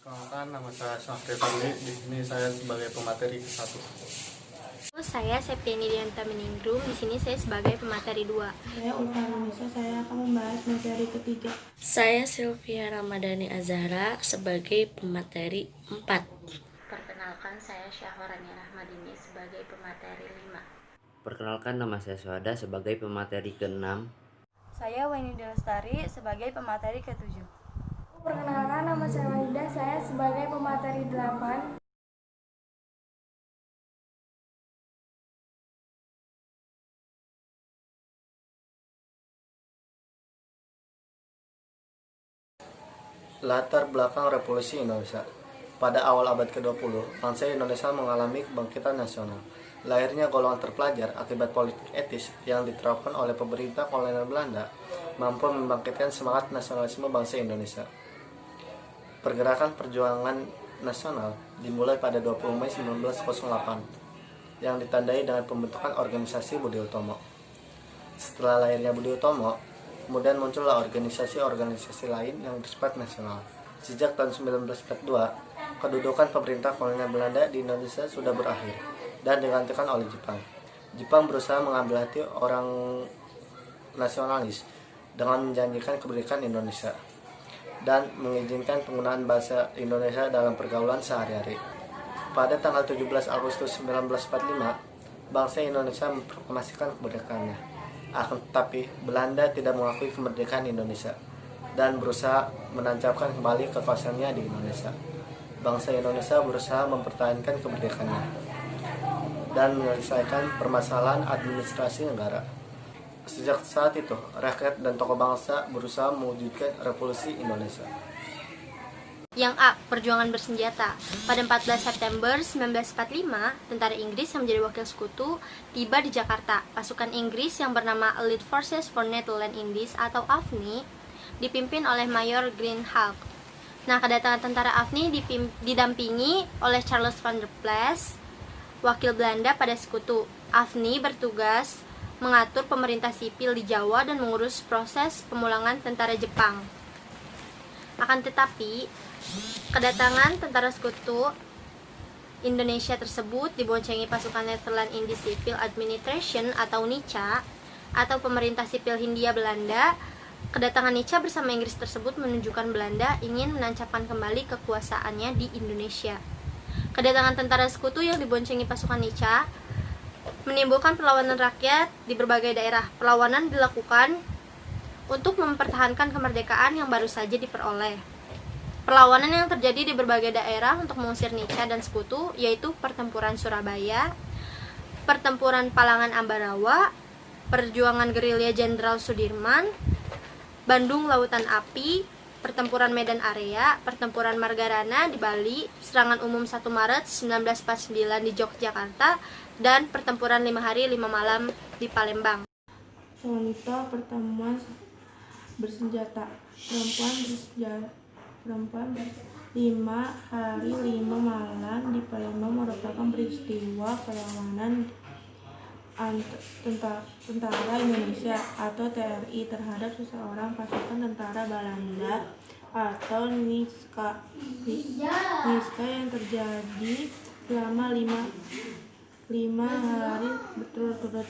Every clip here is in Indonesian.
Kenalkan, nama saya Syafri Fadli. Di sini saya sebagai pemateri ke-1. Saya Septiani Dianta Meningrum. Di sini saya sebagai pemateri 2. Saya Ulfa Nisa, saya akan membahas materi ketiga. Saya Sylvia Ramadhani Azhara sebagai pemateri 4. Perkenalkan, saya Syahwarani Rahmadini sebagai pemateri 5. Perkenalkan, nama saya Suhada sebagai pemateri ke-6. Saya Weni Delestari sebagai pemateri ke-7. Perkenalkan, nama saya Wahida, saya sebagai pemateri 8. Latar belakang Revolusi Indonesia. Pada awal abad ke-20, bangsa Indonesia mengalami kebangkitan nasional. Lahirnya golongan terpelajar akibat politik etis yang diterapkan oleh pemerintah kolonial Belanda mampu membangkitkan semangat nasionalisme bangsa Indonesia. Pergerakan perjuangan nasional dimulai pada 20 Mei 1908 yang ditandai dengan pembentukan organisasi Budi Utomo. Setelah lahirnya Budi Utomo, kemudian muncullah organisasi-organisasi lain yang bersifat nasional. Sejak tahun 1942, kedudukan pemerintah kolonial Belanda di Indonesia sudah berakhir dan digantikan oleh Jepang. Jepang berusaha mengambil hati orang nasionalis dengan menjanjikan kemerdekaan Indonesia dan mengizinkan penggunaan bahasa Indonesia dalam pergaulan sehari-hari. Pada tanggal 17 Agustus 1945, bangsa Indonesia memproklamasikan kemerdekaannya. Akan tetapi, Belanda tidak mengakui kemerdekaan Indonesia dan berusaha menancapkan kembali kekuasaannya di Indonesia. Bangsa Indonesia berusaha mempertahankan kemerdekaannya dan menyelesaikan permasalahan administrasi negara. Sejak saat itu, rakyat dan tokoh bangsa berusaha mewujudkan revolusi Indonesia. Yang A. Perjuangan bersenjata. Pada 14 September 1945, tentara Inggris yang menjadi wakil sekutu tiba di Jakarta. Pasukan Inggris yang bernama Allied Forces for Netherlands Indies atau AFNI dipimpin oleh Mayor Greenhalgh. Nah, kedatangan tentara AFNI didampingi oleh Charles van der Plas, wakil Belanda pada sekutu. AFNI bertugas mengatur pemerintah sipil di Jawa dan mengurus proses pemulangan tentara Jepang. Akan tetapi, kedatangan tentara sekutu Indonesia tersebut diboncengi pasukan Netherlands Indies Civil Administration atau NICA atau pemerintah sipil Hindia Belanda. Kedatangan NICA bersama Inggris tersebut menunjukkan Belanda ingin menancapkan kembali kekuasaannya di Indonesia. Kedatangan tentara sekutu yang diboncengi pasukan NICA menimbulkan perlawanan rakyat di berbagai daerah. Perlawanan dilakukan untuk mempertahankan kemerdekaan yang baru saja diperoleh. Perlawanan yang terjadi di berbagai daerah untuk mengusir NICA dan sekutu yaitu Pertempuran Surabaya, Pertempuran Palangan Ambarawa, Perjuangan Gerilya Jenderal Sudirman, Bandung Lautan Api, Pertempuran Medan Area, Pertempuran Margarana di Bali, Serangan Umum 1 Maret 1949 di Yogyakarta, dan Pertempuran 5 Hari 5 Malam di Palembang. Contoh pertemuan bersenjata. Perempuan 5 hari 5 malam di Palembang merupakan peristiwa perlawanan tentara Indonesia atau TRI terhadap seseorang pasukan tentara Belanda atau NISKA yang terjadi selama 5 hari berturut-turut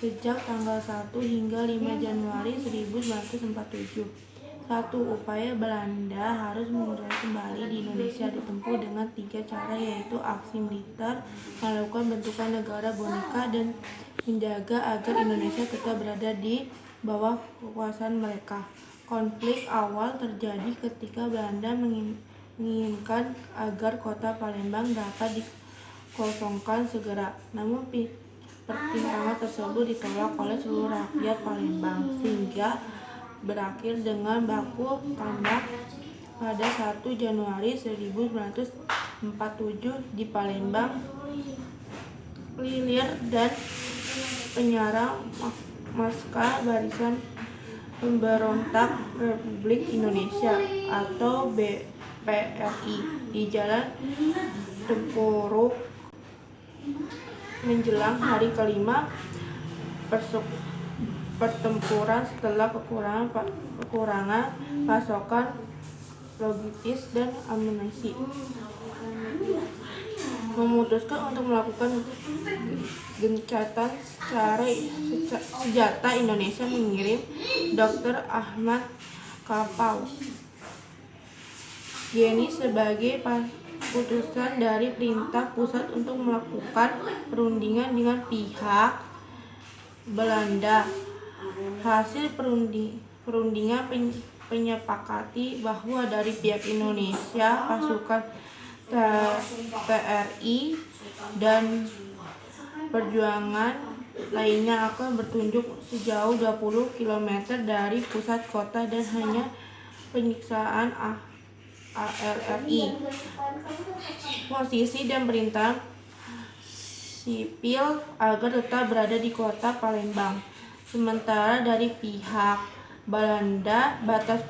sejak tanggal 1 hingga 5 Januari 1947. 1. Upaya Belanda harus menguasai kembali di Indonesia ditempuh dengan 3 cara, yaitu aksi militer, melakukan bentukan negara boneka, dan menjaga agar Indonesia tetap berada di bawah kekuasaan mereka. Konflik awal terjadi ketika Belanda menginginkan agar kota Palembang dapat dikosongkan segera. Namun pertimbangan tersebut ditolak oleh seluruh rakyat Palembang, sehingga berakhir dengan baku tembak pada 1 Januari 1947 di Palembang. Lilir dan penyerang Maska Barisan Pemberontak Republik Indonesia atau BPRI di Jalan Tempuruk menjelang hari kelima pertempuran setelah kekurangan pasokan logistis dan amunisi. Memutuskan untuk melakukan gencatan secara senjata, Indonesia mengirim Dr. Ahmad Kapau Yeni sebagai putusan dari perintah pusat untuk melakukan perundingan dengan pihak Belanda. Hasil perundingan menyepakati bahwa dari pihak Indonesia pasukan TRI dan perjuangan lainnya akan bertunjuk sejauh 20 km dari pusat kota dan hanya penyiksaan ARRI. Posisi dan perintah sipil agar tetap berada di kota Palembang. Sementara dari pihak Belanda, batas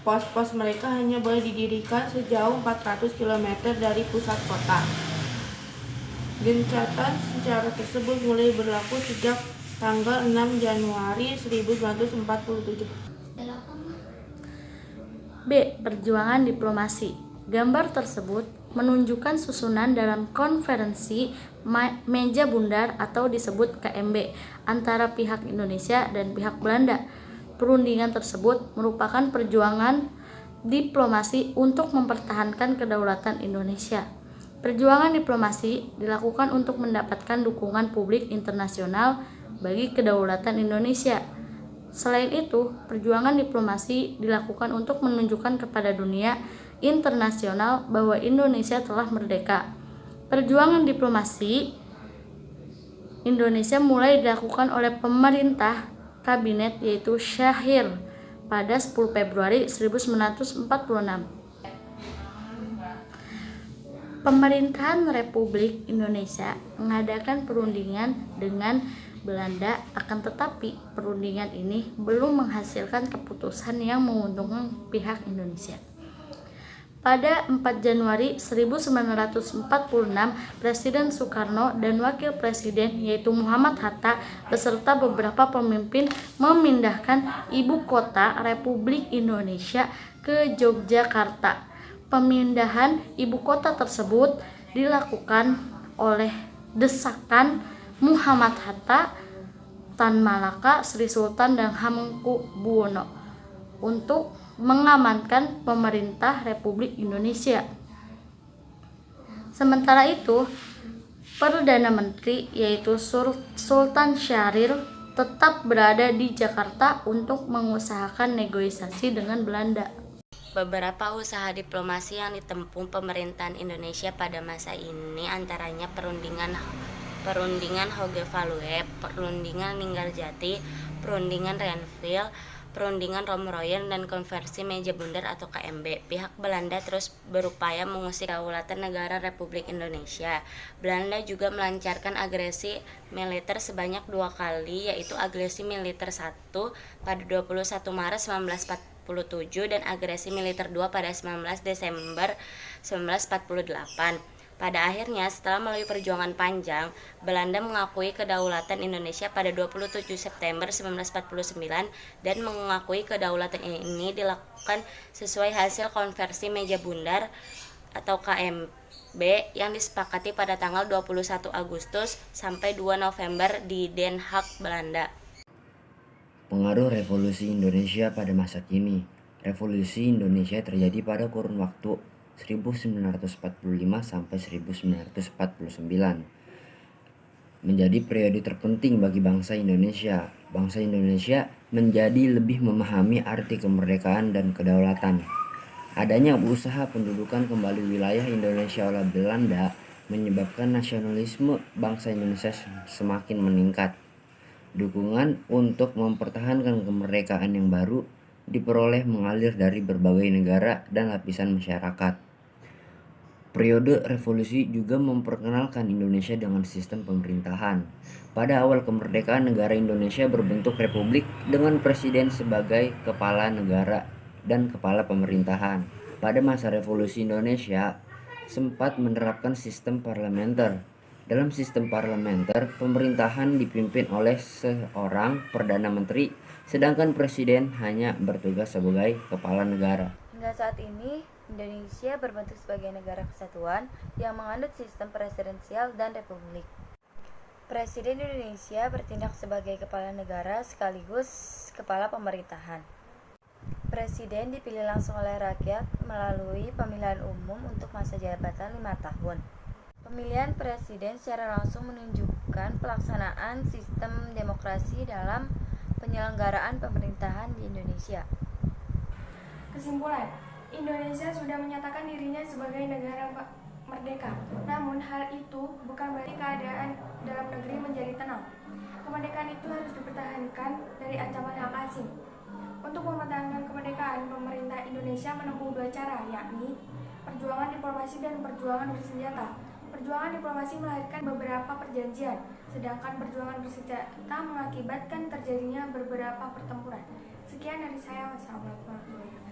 pos-pos mereka hanya boleh didirikan sejauh 400 km dari pusat kota. Gencatan secara tersebut mulai berlaku sejak tanggal 6 Januari 1947. B. Perjuangan diplomasi. Gambar tersebut menunjukkan susunan dalam konferensi meja bundar atau disebut KMB antara pihak Indonesia dan pihak Belanda. Perundingan tersebut merupakan perjuangan diplomasi untuk mempertahankan kedaulatan Indonesia. Perjuangan diplomasi dilakukan untuk mendapatkan dukungan publik internasional bagi kedaulatan Indonesia. Selain itu, perjuangan diplomasi dilakukan untuk menunjukkan kepada dunia internasional bahwa Indonesia telah merdeka. Perjuangan diplomasi Indonesia mulai dilakukan oleh pemerintah kabinet yaitu Syahrir pada 10 Februari 1946. Pemerintahan Republik Indonesia mengadakan perundingan dengan Belanda, akan tetapi perundingan ini belum menghasilkan keputusan yang menguntungkan pihak Indonesia. Pada 4 Januari 1946, Presiden Soekarno dan Wakil Presiden yaitu Muhammad Hatta beserta beberapa pemimpin memindahkan ibu kota Republik Indonesia ke Yogyakarta. Pemindahan ibu kota tersebut dilakukan oleh desakan Muhammad Hatta, Tan Malaka, Sri Sultan dan Hamengkubuwono untuk mengamankan pemerintah Republik Indonesia. Sementara itu, Perdana Menteri yaitu Sultan Syahrir tetap berada di Jakarta untuk mengusahakan negosiasi dengan Belanda. Beberapa usaha diplomasi yang ditempuh pemerintahan Indonesia pada masa ini antaranya perundingan Hoge Value, perundingan Linggarjati, perundingan Renville, perundingan Romroyen, dan konversi meja bundar atau KMB. Pihak Belanda terus berupaya mengusir kedaulatan negara Republik Indonesia. Belanda juga melancarkan agresi militer sebanyak 2 kali, yaitu agresi militer 1 pada 21 Maret 1947 dan agresi militer 2 pada 19 Desember 1948. Pada akhirnya, setelah melalui perjuangan panjang, Belanda mengakui kedaulatan Indonesia pada 27 September 1949 dan mengakui kedaulatan ini dilakukan sesuai hasil konversi meja bundar atau KMB yang disepakati pada tanggal 21 Agustus sampai 2 November di Den Haag, Belanda. Pengaruh Revolusi Indonesia pada masa kini. Revolusi Indonesia terjadi pada kurun waktu 1945 sampai 1949. Menjadi periode terpenting bagi bangsa Indonesia. Bangsa Indonesia menjadi lebih memahami arti kemerdekaan dan kedaulatan. Adanya usaha pendudukan kembali wilayah Indonesia oleh Belanda menyebabkan nasionalisme bangsa Indonesia semakin meningkat. Dukungan untuk mempertahankan kemerdekaan yang baru diperoleh mengalir dari berbagai negara dan lapisan masyarakat. Periode revolusi juga memperkenalkan Indonesia dengan sistem pemerintahan. Pada awal kemerdekaan, negara Indonesia berbentuk republik dengan presiden sebagai kepala negara dan kepala pemerintahan. Pada masa revolusi Indonesia sempat menerapkan sistem parlementer. Dalam sistem parlementer, pemerintahan dipimpin oleh seorang Perdana Menteri, sedangkan presiden hanya bertugas sebagai kepala negara. Hingga saat ini, Indonesia berbentuk sebagai negara kesatuan yang menganut sistem presidensial dan republik. Presiden Indonesia bertindak sebagai kepala negara sekaligus kepala pemerintahan. Presiden dipilih langsung oleh rakyat melalui pemilihan umum untuk masa jabatan 5 tahun. Pemilihan presiden secara langsung menunjukkan pelaksanaan sistem demokrasi dalam penyelenggaraan pemerintahan di Indonesia. Kesimpulan, Indonesia sudah menyatakan dirinya sebagai negara merdeka. Namun hal itu bukan berarti keadaan dalam negeri menjadi tenang. Kemerdekaan itu harus dipertahankan dari ancaman yang asing. Untuk mempertahankan kemerdekaan, pemerintah Indonesia menempuh 2 cara, yakni perjuangan diplomasi dan perjuangan bersenjata. Perjuangan diplomasi melahirkan beberapa perjanjian, sedangkan perjuangan bersenjata mengakibatkan terjadinya beberapa pertempuran. Sekian dari saya. Wassalamualaikum warahmatullahi wabarakatuh.